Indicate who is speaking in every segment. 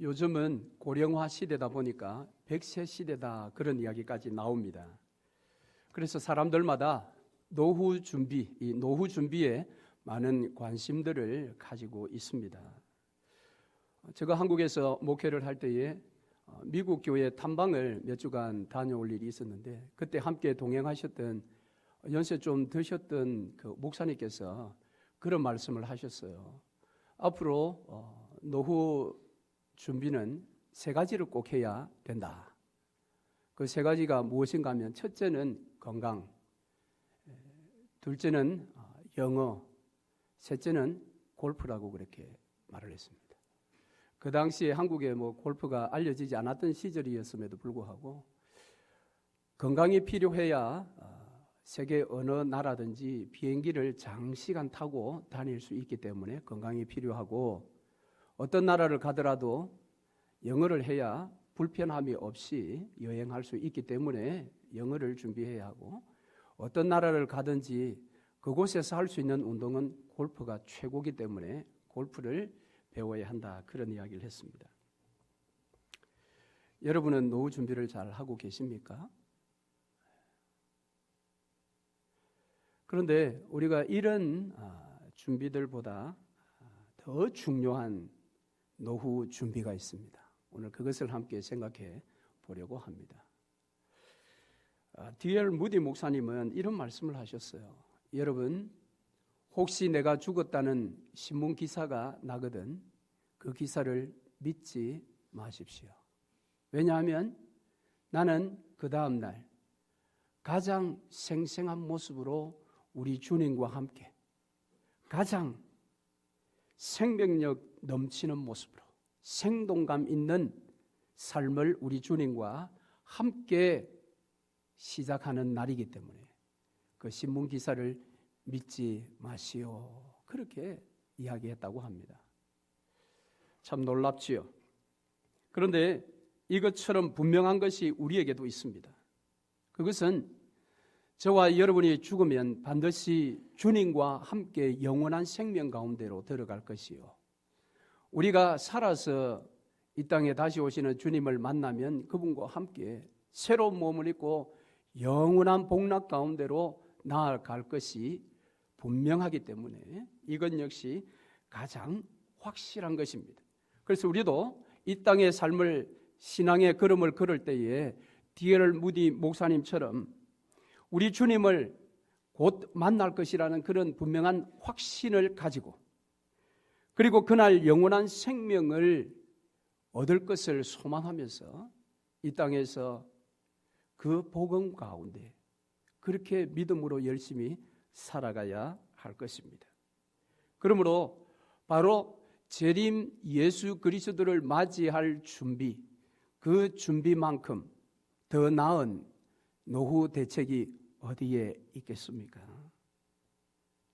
Speaker 1: 요즘은 고령화 시대다 보니까 100세 시대다 그런 이야기까지 나옵니다. 그래서 사람들마다 노후 준비, 이 노후 준비에 많은 관심들을 가지고 있습니다. 제가 한국에서 목회를 할 때에 미국 교회 탐방을 몇 주간 다녀올 일이 있었는데 그때 함께 동행하셨던 연세 좀 드셨던 그 목사님께서 그런 말씀을 하셨어요. 앞으로 노후 준비는 세 가지를 꼭 해야 된다. 그 세 가지가 무엇인가 하면 첫째는 건강, 둘째는 영어, 셋째는 골프라고 그렇게 말을 했습니다. 그 당시에 한국에 골프가 알려지지 않았던 시절이었음에도 불구하고 건강이 필요해야 세계 어느 나라든지 비행기를 장시간 타고 다닐 수 있기 때문에 건강이 필요하고, 어떤 나라를 가더라도 영어를 해야 불편함이 없이 여행할 수 있기 때문에 영어를 준비해야 하고, 어떤 나라를 가든지 그곳에서 할 수 있는 운동은 골프가 최고이기 때문에 골프를 배워야 한다, 그런 이야기를 했습니다. 여러분은 노후 준비를 잘 하고 계십니까? 그런데 우리가 이런 준비들보다 더 중요한 노후 준비가 있습니다. 오늘 그것을 함께 생각해 보려고 합니다. D.L. 무디 목사님은 이런 말씀을 하셨어요. 여러분, 혹시 내가 죽었다는 신문 기사가 나거든 그 기사를 믿지 마십시오. 왜냐하면 나는 그 다음 날 가장 생생한 모습으로 우리 주님과 함께 가장 생명력 넘치는 모습으로 생동감 있는 삶을 우리 주님과 함께 시작하는 날이기 때문에 그 신문 기사를 믿지 마시오, 그렇게 이야기했다고 합니다. 참 놀랍지요. 그런데 이것처럼 분명한 것이 우리에게도 있습니다. 그것은 저와 여러분이 죽으면 반드시 주님과 함께 영원한 생명 가운데로 들어갈 것이요, 우리가 살아서 이 땅에 다시 오시는 주님을 만나면 그분과 함께 새로운 몸을 입고 영원한 복락 가운데로 나아갈 것이 분명하기 때문에 이것 역시 가장 확실한 것입니다. 그래서 우리도 이 땅의 삶을, 신앙의 걸음을 걸을 때에 D.L. 무디 목사님처럼 우리 주님을 곧 만날 것이라는 그런 분명한 확신을 가지고, 그리고 그날 영원한 생명을 얻을 것을 소망하면서 이 땅에서 그 복음 가운데 그렇게 믿음으로 열심히 살아가야 할 것입니다. 그러므로 바로 재림 예수 그리스도를 맞이할 준비, 그 준비만큼 더 나은 노후 대책이 어디에 있겠습니까?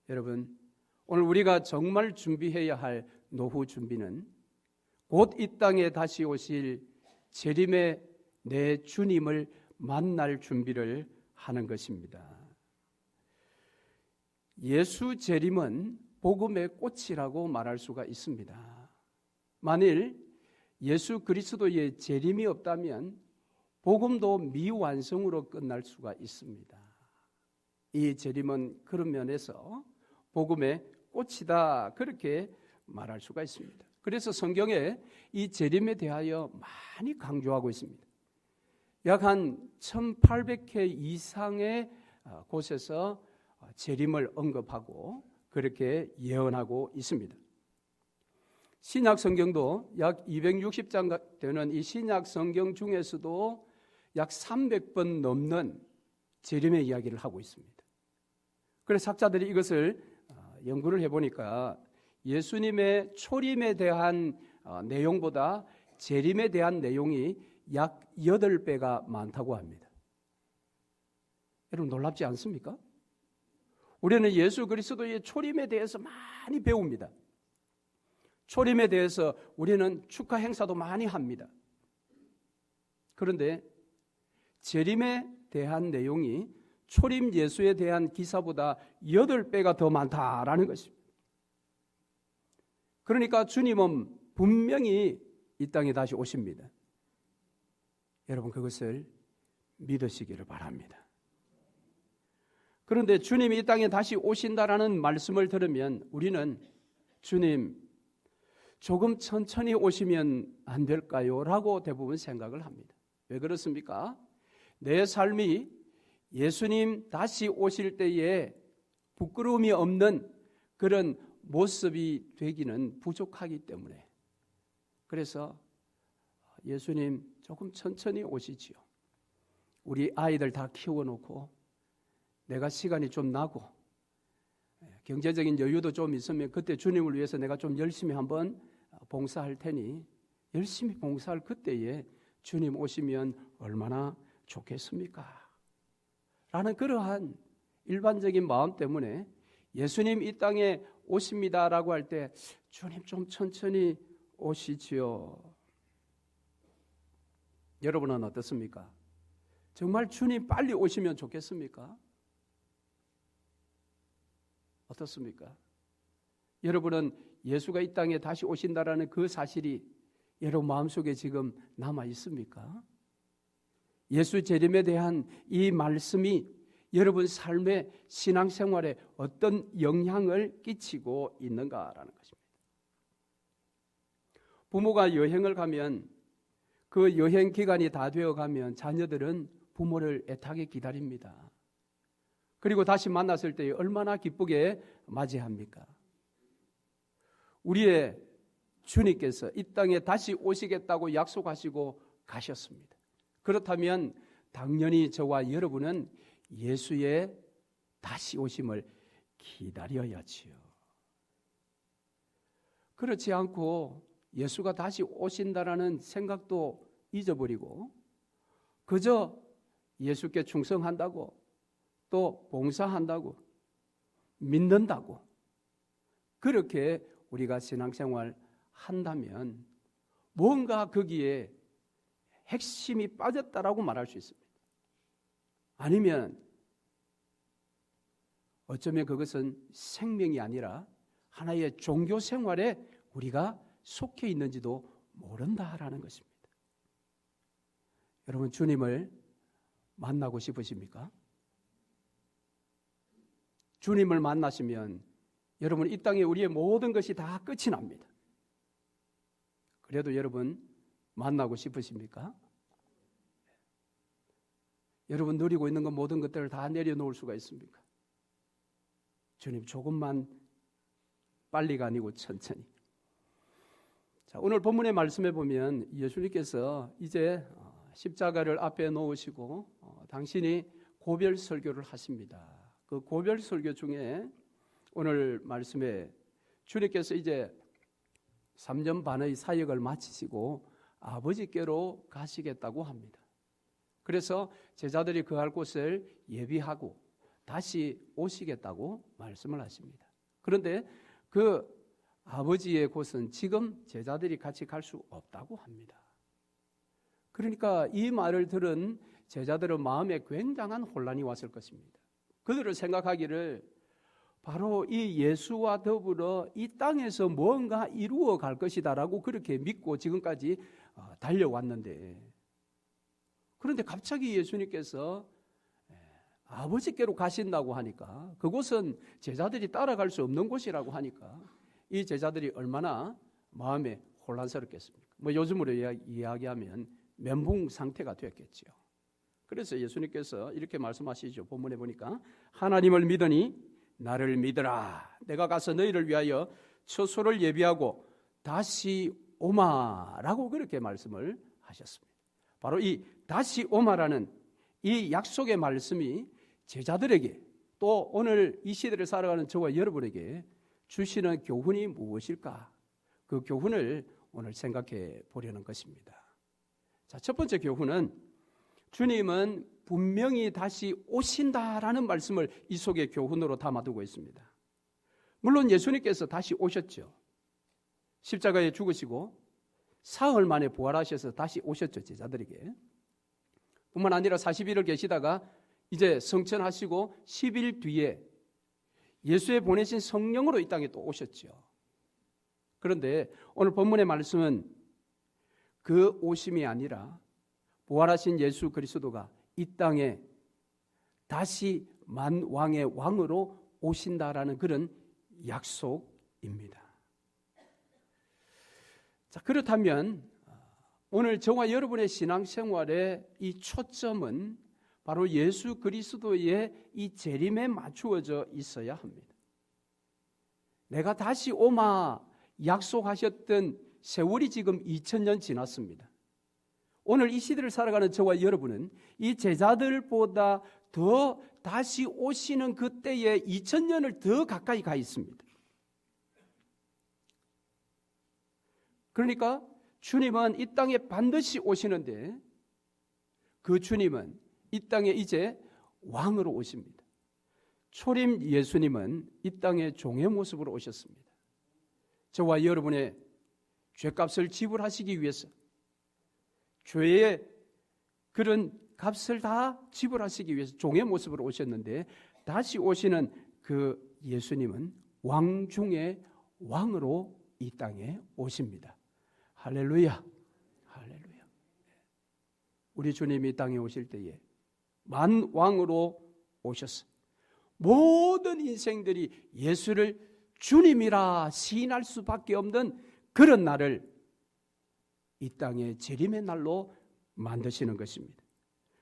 Speaker 1: 여러분, 오늘 우리가 정말 준비해야 할 노후 준비는 곧 이 땅에 다시 오실 재림의 내 주님을 만날 준비를 하는 것입니다. 예수 재림은 복음의 꽃이라고 말할 수가 있습니다. 만일 예수 그리스도의 재림이 없다면 복음도 미완성으로 끝날 수가 있습니다. 이 재림은 그런 면에서 복음의 꽃이다, 그렇게 말할 수가 있습니다. 그래서 성경에 이 재림에 대하여 많이 강조하고 있습니다. 약 한 1800회 이상의 곳에서 재림을 언급하고 그렇게 예언하고 있습니다. 신약 성경도 약 260장 되는 이 신약 성경 중에서도 약 300번 넘는 재림의 이야기를 하고 있습니다. 그래서 학자들이 이것을 연구를 해보니까 예수님의 초림에 대한 내용보다 재림에 대한 내용이 약 8배가 많다고 합니다. 여러분, 놀랍지 않습니까? 우리는 예수 그리스도의 초림에 대해서 많이 배웁니다. 초림에 대해서 우리는 축하 행사도 많이 합니다. 그런데 재림에 대한 내용이 초림 예수에 대한 기사보다 8배가 더 많다라는 것입니다. 그러니까 주님은 분명히 이 땅에 다시 오십니다. 여러분 그것을 믿으시기를 바랍니다. 그런데 주님이 이 땅에 다시 오신다라는 말씀을 들으면 우리는 주님 조금 천천히 오시면 안 될까요? 라고 대부분 생각을 합니다. 왜 그렇습니까? 내 삶이 예수님 다시 오실 때에 부끄러움이 없는 그런 모습이 되기는 부족하기 때문에, 그래서 예수님 조금 천천히 오시지요. 우리 아이들 다 키워놓고 내가 시간이 좀 나고 경제적인 여유도 좀 있으면 그때 주님을 위해서 내가 좀 열심히 한번 봉사할 테니 열심히 봉사할 그때에 주님 오시면 얼마나 좋겠습니까? 라는 그러한 일반적인 마음 때문에 예수님 이 땅에 오십니다라고 할 때 주님 좀 천천히 오시지요. 여러분은 어떻습니까? 정말 주님 빨리 오시면 좋겠습니까? 어떻습니까? 여러분은 예수가 이 땅에 다시 오신다라는 그 사실이 여러분 마음속에 지금 남아 있습니까? 예수 재림에 대한 이 말씀이 여러분 삶의 신앙생활에 어떤 영향을 끼치고 있는가라는 것입니다. 부모가 여행을 가면 그 여행 기간이 다 되어 가면 자녀들은 부모를 애타게 기다립니다. 그리고 다시 만났을 때 얼마나 기쁘게 맞이합니까? 우리의 주님께서 이 땅에 다시 오시겠다고 약속하시고 가셨습니다. 그렇다면 당연히 저와 여러분은 예수의 다시 오심을 기다려야지요. 그렇지 않고 예수가 다시 오신다라는 생각도 잊어버리고 그저 예수께 충성한다고 또 봉사한다고 믿는다고 그렇게 우리가 신앙생활 한다면 뭔가 거기에 핵심이 빠졌다라고 말할 수 있습니다. 아니면 어쩌면 그것은 생명이 아니라 하나의 종교 생활에 우리가 속해 있는지도 모른다라는 것입니다. 여러분 주님을 만나고 싶으십니까? 주님을 만나시면 여러분 이 땅에 우리의 모든 것이 다 끝이 납니다. 그래도 여러분 만나고 싶으십니까? 여러분 누리고 있는 것 모든 것들을 다 내려놓을 수가 있습니까? 주님 조금만 빨리가 아니고 천천히. 자, 오늘 본문의 말씀에 보면 예수님께서 이제 십자가를 앞에 놓으시고 당신이 고별 설교를 하십니다. 그 고별 설교 중에 오늘 말씀에 주님께서 이제 3년 반의 사역을 마치시고 아버지께로 가시겠다고 합니다. 그래서 제자들이 거할 곳을 예비하고 다시 오시겠다고 말씀을 하십니다. 그런데 그 아버지의 곳은 지금 제자들이 같이 갈 수 없다고 합니다. 그러니까 이 말을 들은 제자들은 마음에 굉장한 혼란이 왔을 것입니다. 그들을 생각하기를 바로 이 예수와 더불어 이 땅에서 뭔가 이루어 갈 것이다라고 그렇게 믿고 지금까지 달려왔는데, 그런데 갑자기 예수님께서 아버지께로 가신다고 하니까, 그곳은 제자들이 따라갈 수 없는 곳이라고 하니까 이 제자들이 얼마나 마음에 혼란스럽겠습니까? 뭐 요즘으로 이야기하면 멘붕 상태가 됐겠지요. 그래서 예수님께서 이렇게 말씀하시죠. 본문에 보니까 하나님을 믿으니 나를 믿으라. 내가 가서 너희를 위하여 처소를 예비하고 다시 오마라고 그렇게 말씀을 하셨습니다. 바로 이 다시 오마라는 이 약속의 말씀이 제자들에게 또 오늘 이 시대를 살아가는 저와 여러분에게 주시는 교훈이 무엇일까? 그 교훈을 오늘 생각해 보려는 것입니다. 자, 첫 번째 교훈은 주님은 분명히 다시 오신다라는 말씀을 이 속에 교훈으로 담아두고 있습니다. 물론 예수님께서 다시 오셨죠. 십자가에 죽으시고 사흘 만에 부활하셔서 다시 오셨죠. 제자들에게. 뿐만 아니라 40일을 계시다가 이제 성천하시고 10일 뒤에 예수의 보내신 성령으로 이 땅에 또 오셨죠. 그런데 오늘 본문의 말씀은 그 오심이 아니라 부활하신 예수 그리스도가 이 땅에 다시 만왕의 왕으로 오신다라는 그런 약속입니다. 자, 그렇다면 오늘 저와 여러분의 신앙생활의 이 초점은 바로 예수 그리스도의 이 재림에 맞추어져 있어야 합니다. 내가 다시 오마 약속하셨던 세월이 지금 2000년 지났습니다. 오늘 이 시대를 살아가는 저와 여러분은 이 제자들보다 더 다시 오시는 그때에 2000년을 더 가까이 가 있습니다. 그러니까 주님은 이 땅에 반드시 오시는데 그 주님은 이 땅에 이제 왕으로 오십니다. 초림 예수님은 이 땅에 종의 모습으로 오셨습니다. 저와 여러분의 죄값을 지불하시기 위해서 죄의 그런 값을 다 지불하시기 위해서 종의 모습으로 오셨는데 다시 오시는 그 예수님은 왕 중의 왕으로 이 땅에 오십니다. 할렐루야, 할렐루야. 우리 주님이 이 땅에 오실 때에 만왕으로 오셨어요. 모든 인생들이 예수를 주님이라 시인할 수밖에 없는 그런 날을 이 땅의 재림의 날로 만드시는 것입니다.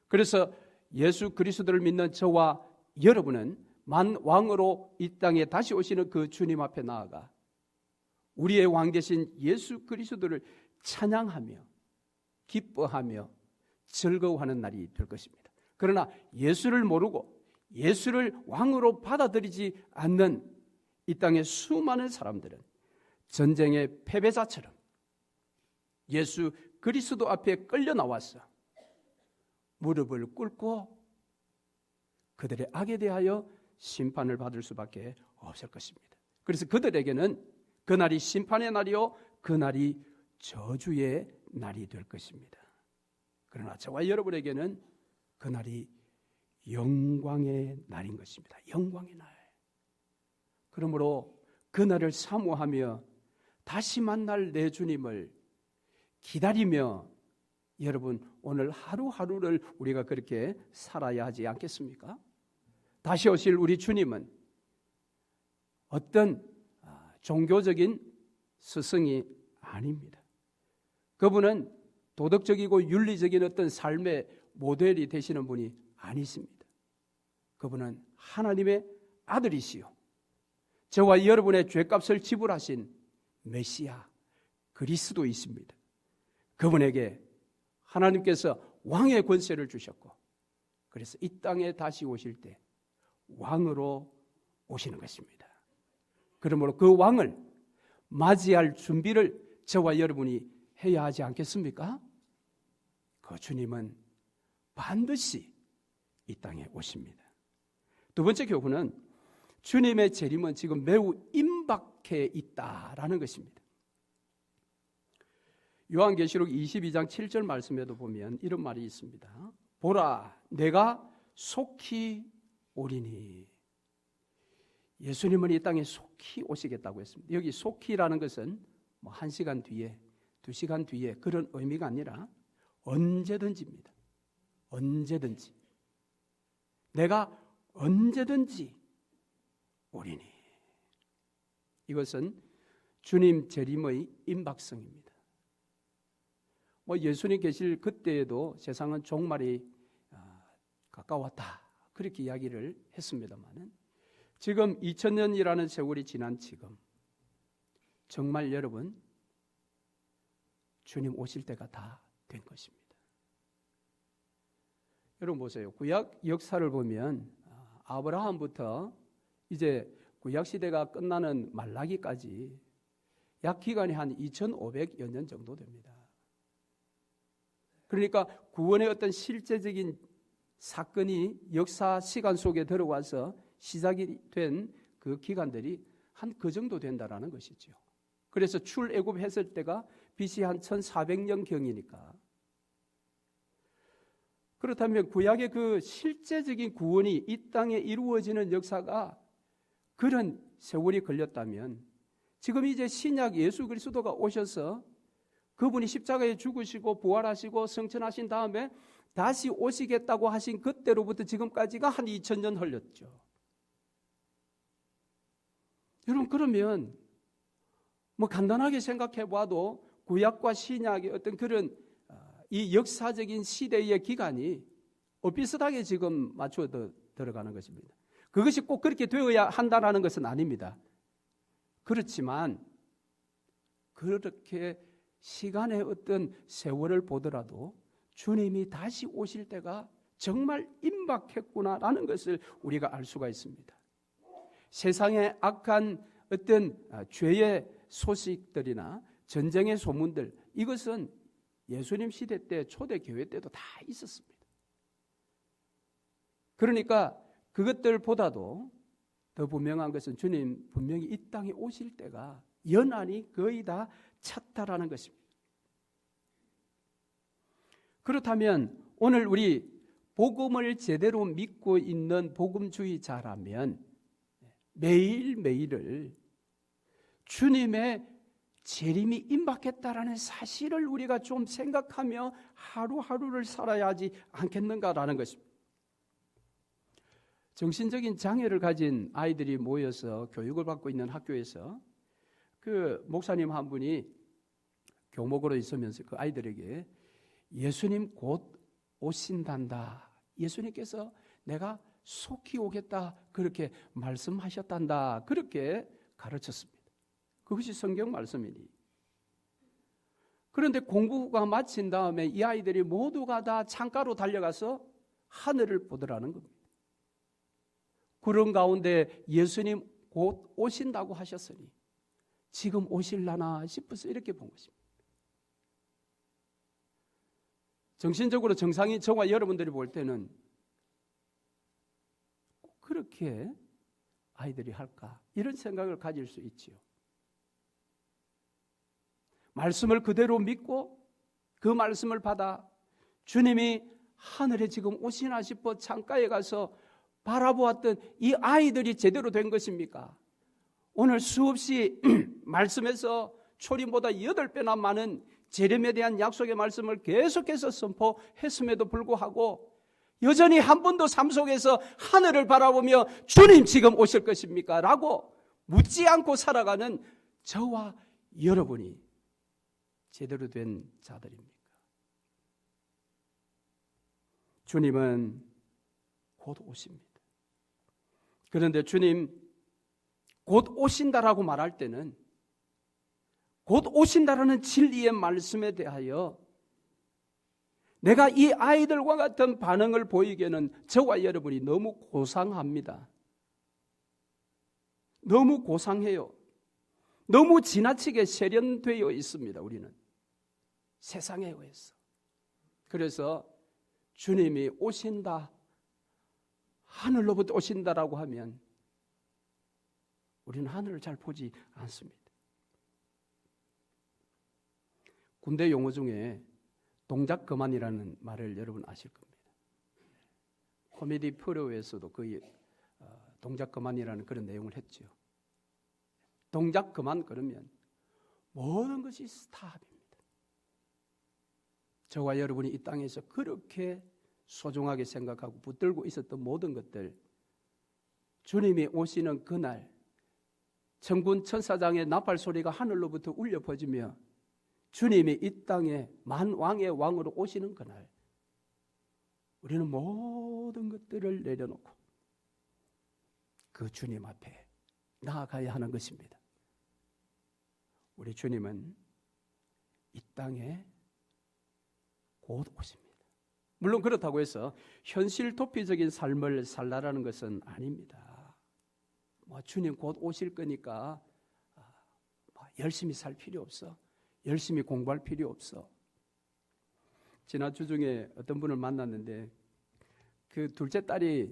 Speaker 1: 그래서 예수 그리스도를 믿는 저와 여러분은 만왕으로 이 땅에 다시 오시는 그 주님 앞에 나아가 우리의 왕 되신 예수 그리스도를 찬양하며 기뻐하며 즐거워하는 날이 될 것입니다. 그러나 예수를 모르고 예수를 왕으로 받아들이지 않는 이 땅의 수많은 사람들은 전쟁의 패배자처럼 예수 그리스도 앞에 끌려 나와서 무릎을 꿇고 그들의 악에 대하여 심판을 받을 수밖에 없을 것입니다. 그래서 그들에게는 그날이 심판의 날이요 그날이 저주의 날이 될 것입니다. 그러나 저와 여러분에게는 그날이 영광의 날인 것입니다. 영광의 날. 그러므로 그날을 사모하며 다시 만날 내 주님을 기다리며 여러분 오늘 하루하루를 우리가 그렇게 살아야 하지 않겠습니까? 다시 오실 우리 주님은 어떤 종교적인 스승이 아닙니다. 그분은 도덕적이고 윤리적인 어떤 삶의 모델이 되시는 분이 아니십니다. 그분은 하나님의 아들이시요 저와 여러분의 죄값을 지불하신 메시아 그리스도이십니다. 그분에게 하나님께서 왕의 권세를 주셨고 그래서 이 땅에 다시 오실 때 왕으로 오시는 것입니다. 그러므로 그 왕을 맞이할 준비를 저와 여러분이 해야 하지 않겠습니까? 그 주님은 반드시 이 땅에 오십니다. 두 번째 교훈은 주님의 재림은 지금 매우 임박해 있다라는 것입니다. 요한계시록 22장 7절 말씀에도 보면 이런 말이 있습니다. 보라, 내가 속히 오리니. 예수님은 이 땅에 속히 오시겠다고 했습니다. 여기 속히라는 것은 뭐 1시간 뒤에, 2시간 뒤에 그런 의미가 아니라 언제든지입니다. 언제든지. 내가 언제든지 오리니. 이것은 주님 재림의 임박성입니다. 뭐 예수님 계실 그때에도 세상은 종말이 가까웠다. 그렇게 이야기를 했습니다만은 지금 2000년이라는 세월이 지난 지금 정말 여러분 주님 오실 때가 다 된 것입니다. 여러분 보세요. 구약 역사를 보면 아브라함부터 이제 구약 시대가 끝나는 말라기까지 약 기간이 한 2500여 년 정도 됩니다. 그러니까 구원의 어떤 실제적인 사건이 역사 시간 속에 들어와서 시작이 된 그 기간들이 한 그 정도 된다라는 것이죠. 그래서 출애굽했을 때가 BC 한 1400년경이니까 그렇다면 구약의 그 실제적인 구원이 이 땅에 이루어지는 역사가 그런 세월이 걸렸다면 지금 이제 신약 예수 그리스도가 오셔서 그분이 십자가에 죽으시고 부활하시고 성천하신 다음에 다시 오시겠다고 하신 그때로부터 지금까지가 한 2000년 흘렸죠. 여러분, 그러면 뭐 간단하게 생각해 봐도 구약과 신약의 어떤 그런 이 역사적인 시대의 기간이 비슷하게 지금 맞춰 들어가는 것입니다. 그것이 꼭 그렇게 되어야 한다는 것은 아닙니다. 그렇지만 그렇게 시간의 어떤 세월을 보더라도 주님이 다시 오실 때가 정말 임박했구나라는 것을 우리가 알 수가 있습니다. 세상의 악한 어떤 죄의 소식들이나 전쟁의 소문들, 이것은 예수님 시대 때 초대교회 때도 다 있었습니다. 그러니까 그것들보다도 더 분명한 것은 주님 분명히 이 땅에 오실 때가 연한이 거의 다 찼다라는 것입니다. 그렇다면 오늘 우리 복음을 제대로 믿고 있는 복음주의자라면 매일매일을 주님의 재림이 임박했다라는 사실을 우리가 좀 생각하며 하루하루를 살아야 하지 않겠는가라는 것입니다. 정신적인 장애를 가진 아이들이 모여서 교육을 받고 있는 학교에서 그 목사님 한 분이 교목으로 있으면서 그 아이들에게 예수님 곧 오신단다, 예수님께서 내가 속히 오겠다 그렇게 말씀하셨단다, 그렇게 가르쳤습니다. 그것이 성경 말씀이니. 그런데 공부가 마친 다음에 이 아이들이 모두가 다 창가로 달려가서 하늘을 보더라는 겁니다. 구름 가운데 예수님 곧 오신다고 하셨으니 지금 오실라나 싶어서 이렇게 본 것입니다. 정신적으로 정상인 저와 여러분들이 볼 때는 꼭 그렇게 아이들이 할까, 이런 생각을 가질 수 있지요. 말씀을 그대로 믿고 그 말씀을 받아 주님이 하늘에 지금 오시나 싶어 창가에 가서 바라보았던 이 아이들이 제대로 된 것입니까? 오늘 수없이 말씀에서 초림보다 8배나 많은 재림에 대한 약속의 말씀을 계속해서 선포했음에도 불구하고 여전히 한 번도 삶 속에서 하늘을 바라보며 주님 지금 오실 것입니까? 라고 묻지 않고 살아가는 저와 여러분이 제대로 된 자들입니까? 주님은 곧 오십니다. 그런데 주님 곧 오신다라고 말할 때는 곧 오신다라는 진리의 말씀에 대하여 내가 이 아이들과 같은 반응을 보이기에는 저와 여러분이 너무 고상합니다. 너무 고상해요. 너무 지나치게 세련되어 있습니다. 우리는 세상에 의해서. 그래서 주님이 오신다, 하늘로부터 오신다라고 하면 우리는 하늘을 잘 보지 않습니다. 군대 용어 중에 동작 그만이라는 말을 여러분 아실 겁니다. 코미디 프로에서도 그 동작 그만이라는 그런 내용을 했죠. 동작 그만 그러면 모든 것이 스탑입니다. 저와 여러분이 이 땅에서 그렇게 소중하게 생각하고 붙들고 있었던 모든 것들, 주님이 오시는 그날 천군 천사장의 나팔 소리가 하늘로부터 울려 퍼지며 주님이 이 땅에 만왕의 왕으로 오시는 그날 우리는 모든 것들을 내려놓고 그 주님 앞에 나아가야 하는 것입니다. 우리 주님은 이 땅에 곧 오십니다. 물론 그렇다고 해서 현실 도피적인 삶을 살라라는 것은 아닙니다. 주님 곧 오실 거니까 열심히 살 필요 없어. 열심히 공부할 필요 없어. 지난주 중에 어떤 분을 만났는데 그 둘째 딸이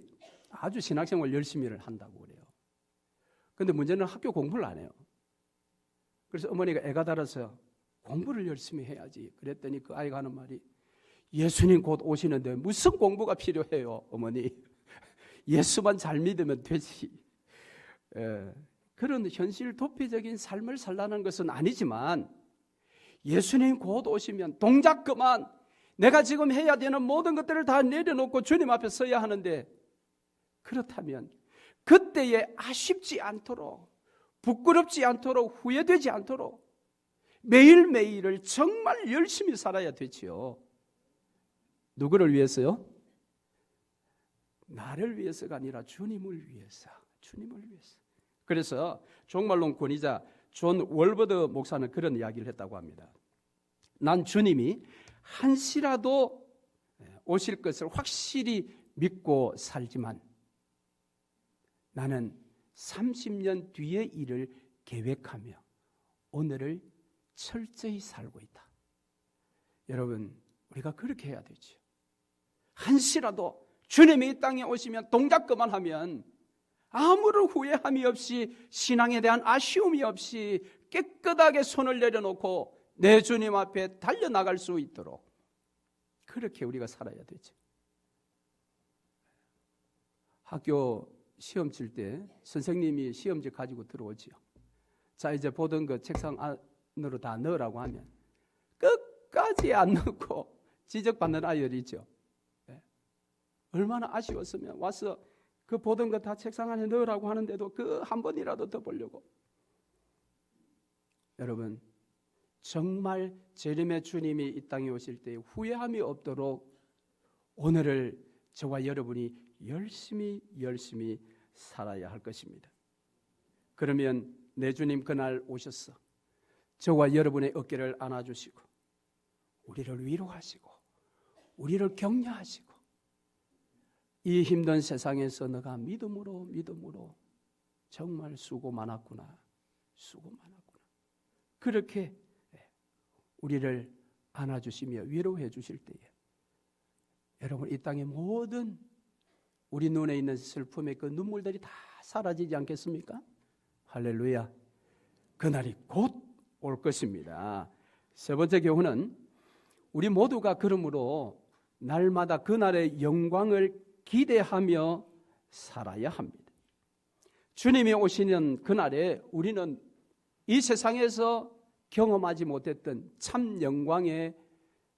Speaker 1: 아주 신학생활 열심히를 한다고 그래요. 그런데 문제는 학교 공부를 안 해요. 그래서 어머니가 애가 달아서 공부를 열심히 해야지. 그랬더니 그 아이가 하는 말이 예수님 곧 오시는데 무슨 공부가 필요해요, 어머니. 예수만 잘 믿으면 되지. 그런 현실 도피적인 삶을 살라는 것은 아니지만 예수님 곧 오시면 동작 그만, 내가 지금 해야 되는 모든 것들을 다 내려놓고 주님 앞에 서야 하는데, 그렇다면 그때에 아쉽지 않도록, 부끄럽지 않도록, 후회되지 않도록 매일매일을 정말 열심히 살아야 되지요. 누구를 위해서요? 나를 위해서가 아니라 주님을 위해서. 주님을 위해서. 그래서 종말론 권위자 존 월버드 목사는 그런 이야기를 했다고 합니다. 난 주님이 한시라도 오실 것을 확실히 믿고 살지만 나는 30년 뒤의 일을 계획하며 오늘을 철저히 살고 있다. 여러분, 우리가 그렇게 해야 되죠. 한시라도 주님이 이 땅에 오시면 동작 그만하면 아무런 후회함이 없이, 신앙에 대한 아쉬움이 없이 깨끗하게 손을 내려놓고 내 주님 앞에 달려나갈 수 있도록 그렇게 우리가 살아야 되죠. 학교 시험 칠 때 선생님이 시험지 가지고 들어오지요. 자, 이제 보던 거 책상 안으로 다 넣으라고 하면 끝까지 안 넣고 지적받는 아이들이죠. 얼마나 아쉬웠으면 와서 그 보던 거 다 책상 안에 넣으라고 하는데도 그 한 번이라도 더 보려고. 여러분, 정말 재림의 주님이 이 땅에 오실 때 후회함이 없도록 오늘을 저와 여러분이 열심히 살아야 할 것입니다. 그러면 내 주님 그날 오셔서 저와 여러분의 어깨를 안아주시고 우리를 위로하시고 우리를 격려하시고 이 힘든 세상에서 너가 믿음으로 정말 수고 많았구나. 그렇게 우리를 안아주시며 위로해 주실 때에 여러분, 이 땅의 모든 우리 눈에 있는 슬픔의 그 눈물들이 다 사라지지 않겠습니까? 할렐루야. 그날이 곧 올 것입니다. 세 번째 교훈은 우리 모두가 그러므로 날마다 그날의 영광을 기대하며 살아야 합니다. 주님이 오시는 그날에 우리는 이 세상에서 경험하지 못했던 참 영광의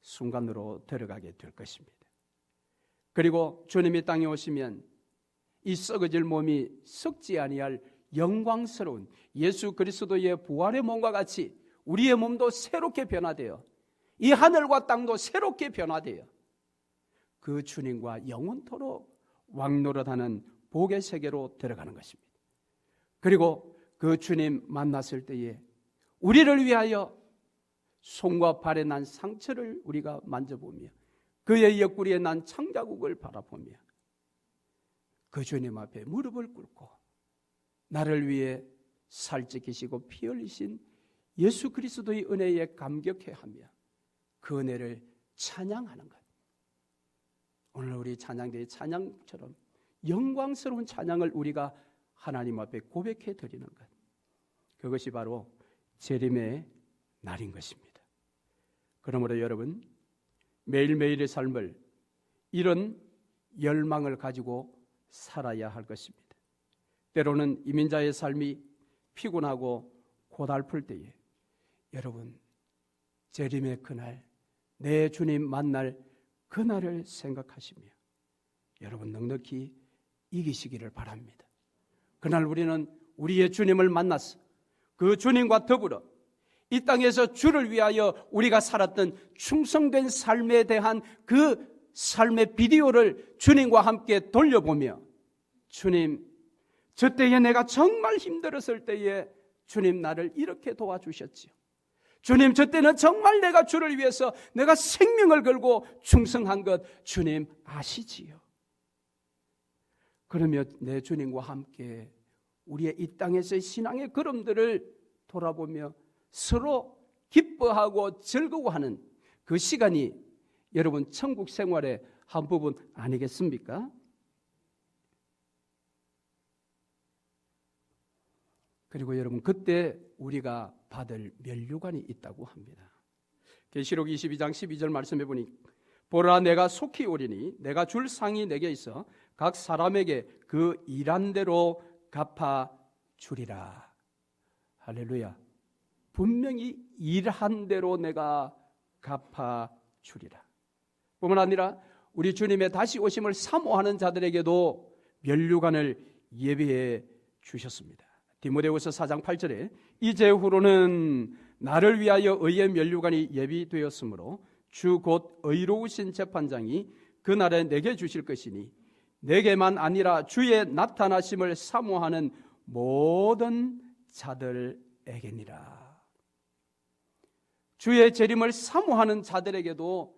Speaker 1: 순간으로 들어가게 될 것입니다. 그리고 주님이 땅에 오시면 이 썩어질 몸이 썩지 아니할 영광스러운 예수 그리스도의 부활의 몸과 같이 우리의 몸도 새롭게 변화되어 이 하늘과 땅도 새롭게 변화되어 그 주님과 영원토록 왕노릇하는 복의 세계로 들어가는 것입니다. 그리고 그 주님 만났을 때에 우리를 위하여 손과 발에 난 상처를 우리가 만져보며 그의 옆구리에 난 창자국을 바라보며 그 주님 앞에 무릎을 꿇고 나를 위해 살찌키시고 피 흘리신 예수 그리스도의 은혜에 감격해하며 그 은혜를 찬양하는 것. 오늘 우리 찬양대의 찬양처럼 영광스러운 찬양을 우리가 하나님 앞에 고백해 드리는 것. 그것이 바로 재림의 날인 것입니다. 그러므로 여러분, 매일매일의 삶을 이런 열망을 가지고 살아야 할 것입니다. 때로는 이민자의 삶이 피곤하고 고달플 때에 여러분, 재림의 그날, 내 주님 만날 그날을 생각하시며 여러분 넉넉히 이기시기를 바랍니다. 그날 우리는 우리의 주님을 만나서 그 주님과 더불어 이 땅에서 주를 위하여 우리가 살았던 충성된 삶에 대한 그 삶의 비디오를 주님과 함께 돌려보며 주님, 저 때에 내가 정말 힘들었을 때에 주님 나를 이렇게 도와주셨지요. 주님, 저 때는 정말 내가 주를 위해서 내가 생명을 걸고 충성한 것 주님 아시지요. 그러며 내 주님과 함께 우리의 이 땅에서의 신앙의 걸음들을 돌아보며 서로 기뻐하고 즐거워하는 그 시간이 여러분 천국 생활의 한 부분 아니겠습니까? 그리고 여러분 그때 우리가 받을 면류관이 있다고 합니다. 계시록 22장 12절 말씀해 보니 보라 내가 속히 오리니 내가 줄 상이 내게 있어 각 사람에게 그 일한 대로 갚아 주리라. 할렐루야. 분명히 일한 대로 내가 갚아주리라. 뿐만 아니라 우리 주님의 다시 오심을 사모하는 자들에게도 면류관을 예비해 주셨습니다. 디모데후서 4장 8절에 이제후로는 나를 위하여 의의 면류관이 예비되었으므로 주 곧 의로우신 재판장이 그날에 내게 주실 것이니 내게만 아니라 주의 나타나심을 사모하는 모든 자들에게니라. 주의 재림을 사모하는 자들에게도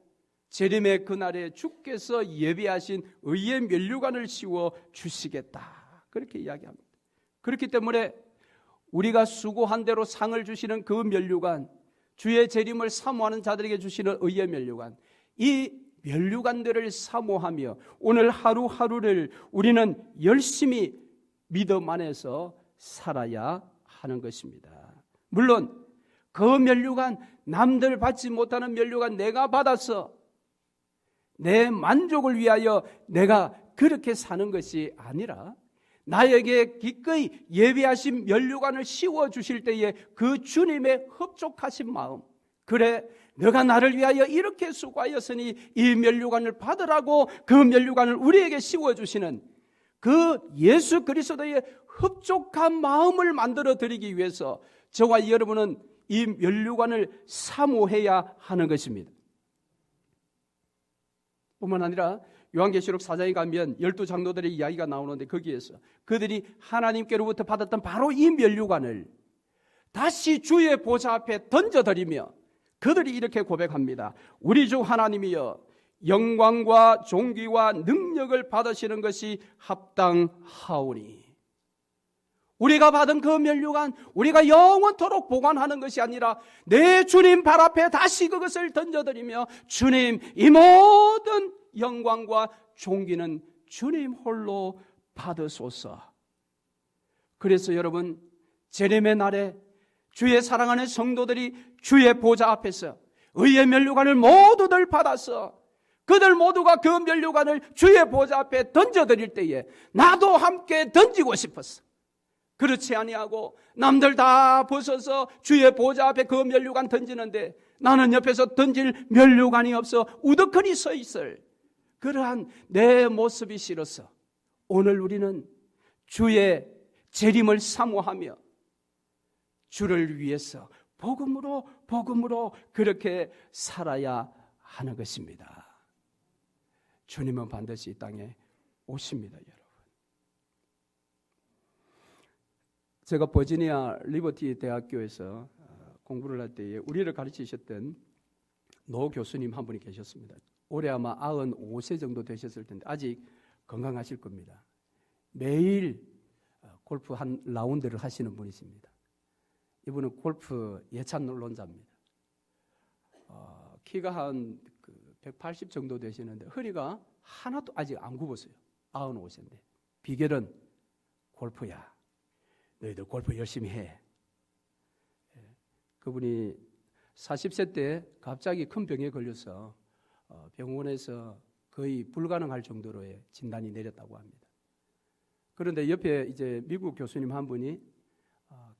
Speaker 1: 재림의 그날에 주께서 예비하신 의의 면류관을 씌워 주시겠다, 그렇게 이야기합니다. 그렇기 때문에 우리가 수고한 대로 상을 주시는 그 면류관, 주의 재림을 사모하는 자들에게 주시는 의의 면류관, 이 면류관들을 사모하며 오늘 하루하루를 우리는 열심히 믿음 안에서 살아야 하는 것입니다. 물론 그 면류관, 남들 받지 못하는 면류관 내가 받아서 내 만족을 위하여 내가 그렇게 사는 것이 아니라 나에게 기꺼이 예비하신 면류관을 씌워주실 때에 그 주님의 흡족하신 마음, 그래 너가 나를 위하여 이렇게 수고하였으니 이 면류관을 받으라고 그 면류관을 우리에게 씌워주시는 그 예수 그리스도의 흡족한 마음을 만들어 드리기 위해서 저와 여러분은 이 면류관을 사모해야 하는 것입니다. 뿐만 아니라 요한계시록 4장에 가면 12장로들의 이야기가 나오는데 거기에서 그들이 하나님께로부터 받았던 바로 이 면류관을 다시 주의 보좌 앞에 던져드리며 그들이 이렇게 고백합니다. 우리 주 하나님이여, 영광과 존귀와 능력을 받으시는 것이 합당하오니. 우리가 받은 그 면류관, 우리가 영원토록 보관하는 것이 아니라 내 주님 발 앞에 다시 그것을 던져드리며 주님, 이 모든 영광과 존귀는 주님 홀로 받으소서. 그래서 여러분, 재림의 날에 주의 사랑하는 성도들이 주의 보좌 앞에서 의의 면류관을 모두들 받아서 그들 모두가 그 면류관을 주의 보좌 앞에 던져드릴 때에 나도 함께 던지고 싶었어. 그렇지 아니하고 남들 다 벗어서 주의 보좌 앞에 그 면류관 던지는데 나는 옆에서 던질 면류관이 없어 우두커니 서 있을 그러한 내 모습이 싫어서 오늘 우리는 주의 재림을 사모하며 주를 위해서 복음으로 그렇게 살아야 하는 것입니다. 주님은 반드시 이 땅에 오십니다, 여러분. 제가 버지니아 리버티 대학교에서 공부를 할 때에 우리를 가르치셨던 노 교수님 한 분이 계셨습니다. 올해 아마 95세 정도 되셨을 텐데 아직 건강하실 겁니다. 매일 골프 한 라운드를 하시는 분이십니다. 이분은 골프 예찬론자입니다. 키가 한 180 정도 되시는데 허리가 하나도 아직 안 굽었어요. 95세인데. 비결은 골프야. 너희들 골프 열심히 해. 그분이 40세 때 갑자기 큰 병에 걸려서 병원에서 거의 불가능할 정도로의 진단이 내렸다고 합니다. 그런데 옆에 이제 미국 교수님 한 분이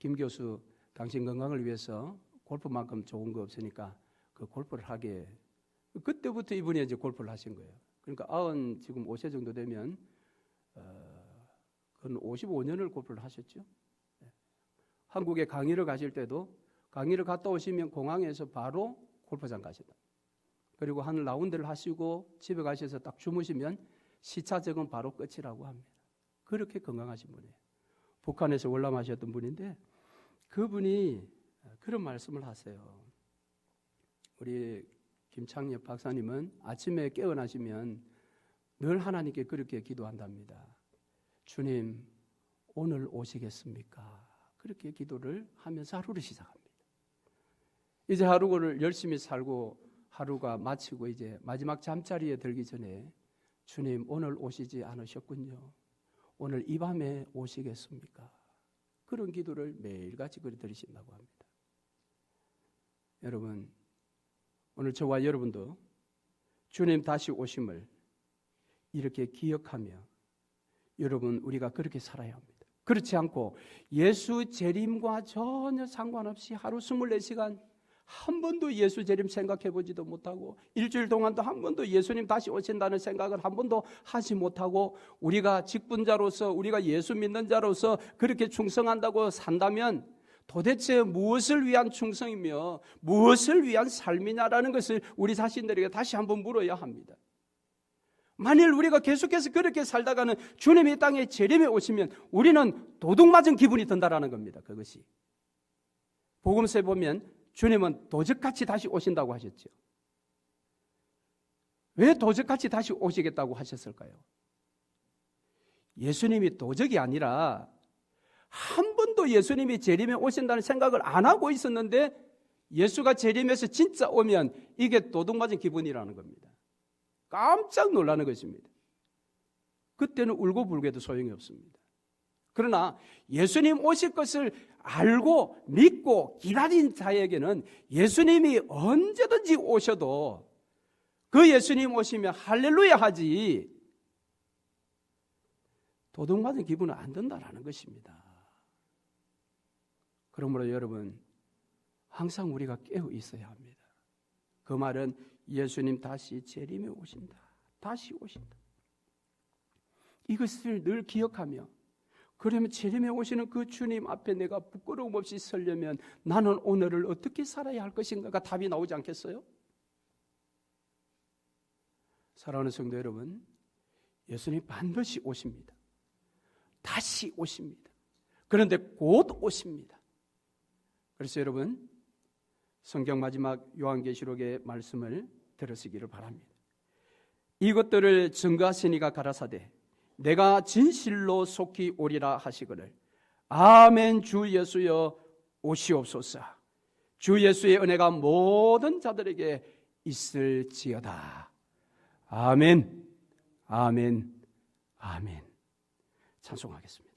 Speaker 1: 김 교수 당신 건강을 위해서 골프만큼 좋은 거 없으니까 그 골프를 하게. 그때부터 이분이 이제 골프를 하신 거예요. 그러니까 지금 5세 정도 되면 그 55년을 골프를 하셨죠. 한국에 강의를 가실 때도 강의를 갔다 오시면 공항에서 바로 골프장 가시다. 그리고 한 라운드를 하시고 집에 가셔서 딱 주무시면 시차적은 바로 끝이라고 합니다. 그렇게 건강하신 분이에요. 북한에서 월남하셨던 분인데 그분이 그런 말씀을 하세요. 우리 김창엽 박사님은 아침에 깨어나시면 늘 하나님께 그렇게 기도한답니다. 주님, 오늘 오시겠습니까? 그렇게 기도를 하면서 하루를 시작합니다. 이제 하루를 열심히 살고 하루가 마치고 이제 마지막 잠자리에 들기 전에 주님, 오늘 오시지 않으셨군요. 오늘 이 밤에 오시겠습니까? 그런 기도를 매일같이 그리 드리신다고 합니다. 여러분, 오늘 저와 여러분도 주님 다시 오심을 이렇게 기억하며 여러분, 우리가 그렇게 살아야 합니다. 그렇지 않고 예수 재림과 전혀 상관없이 하루 24시간 한 번도 예수 재림 생각해 보지도 못하고 일주일 동안도 한 번도 예수님 다시 오신다는 생각을 한 번도 하지 못하고 우리가 직분자로서 우리가 예수 믿는 자로서 그렇게 충성한다고 산다면 도대체 무엇을 위한 충성이며 무엇을 위한 삶이냐라는 것을 우리 자신들에게 다시 한번 물어야 합니다. 만일 우리가 계속해서 그렇게 살다가는 주님이 이 땅에 재림에 오시면 우리는 도둑맞은 기분이 든다라는 겁니다. 그것이 복음서에 보면 주님은 도적같이 다시 오신다고 하셨죠. 왜 도적같이 다시 오시겠다고 하셨을까요? 예수님이 도적이 아니라 한 번도 예수님이 재림에 오신다는 생각을 안 하고 있었는데 예수가 재림에서 진짜 오면 이게 도둑맞은 기분이라는 겁니다. 깜짝 놀라는 것입니다. 그때는 울고불고해도 소용이 없습니다. 그러나 예수님 오실 것을 알고 믿고 기다린 자에게는 예수님이 언제든지 오셔도 그 예수님 오시면 할렐루야 하지 도둑맞은 기분은 안 든다라는 것입니다. 그러므로 여러분 항상 우리가 깨어 있어야 합니다. 그 말은 예수님 다시 재림에 오신다. 다시 오신다. 이것을 늘 기억하며 그러면 재림에 오시는 그 주님 앞에 내가 부끄러움 없이 서려면 나는 오늘을 어떻게 살아야 할 것인가가 답이 나오지 않겠어요? 사랑하는 성도 여러분, 예수님 반드시 오십니다. 다시 오십니다. 그런데 곧 오십니다. 그래서 여러분 성경 마지막 요한계시록의 말씀을 들으시기를 바랍니다. 이것들을 증거하시니가 가라사대 내가 진실로 속히 오리라 하시거늘 아멘. 주 예수여 오시옵소서. 주 예수의 은혜가 모든 자들에게 있을지어다. 아멘. 아멘. 아멘. 찬송하겠습니다.